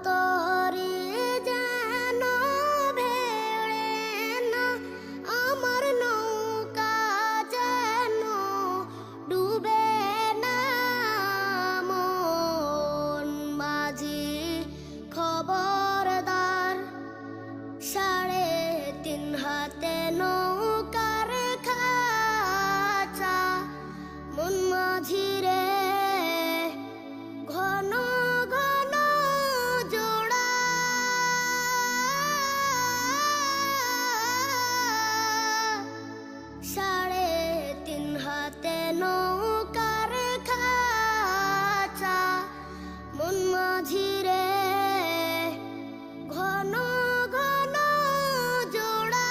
তরি যেন ভেড়ে না, আমার নৌকা যেন ডুবে না। মন মাঝি খবরদার, 3.5 হাতে নৌকার খাঁচা। মন মাঝি রে ঘন ঘন জোড়া, 3.5 হাতে নৌকার খাঁচা। মন মাঝি রে ঘন ঘন জোড়া।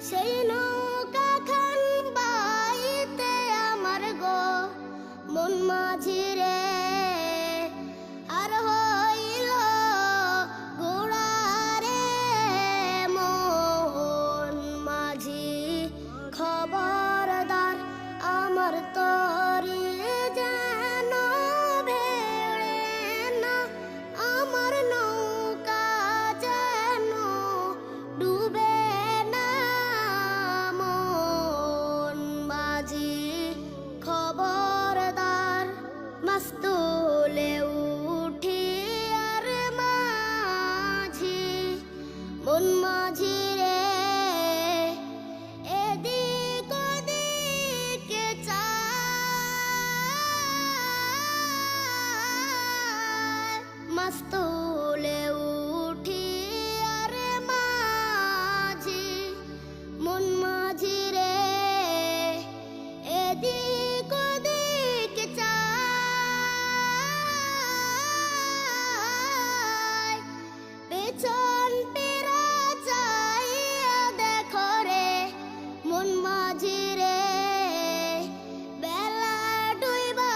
সেই নৌকা খান বাইতে আমার গো মন মাঝি রে, আর হইল গোড়া রে। মন মাঝি খবরদার, আমার তরি যেন ভেড়ে না, আমার নৌকা যেন ডুবে না। মন মাঝি খবরদার, মাছ তুলে উঠি আর মাঝি। মন মাঝি রে এদিক ওদিকে চায়, মাছ তুলে উঠি আর মাঝি। মন মাঝি রে এদিক ওদিকে চায়, পেছন পেরা চাইয়া দেখো রে মন মাঝি রে, বেলা ডুইবা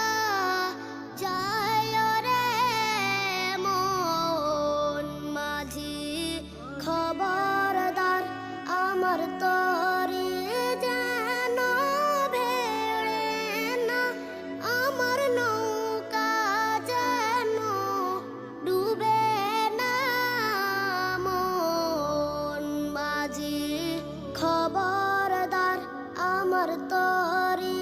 যায় রে। মন মাঝি খবরদার, আমার তরি যেন ভেড়ে না, আমার নৌকা যেন ডুবে না। মন মাঝি খবরদার, আমার তরি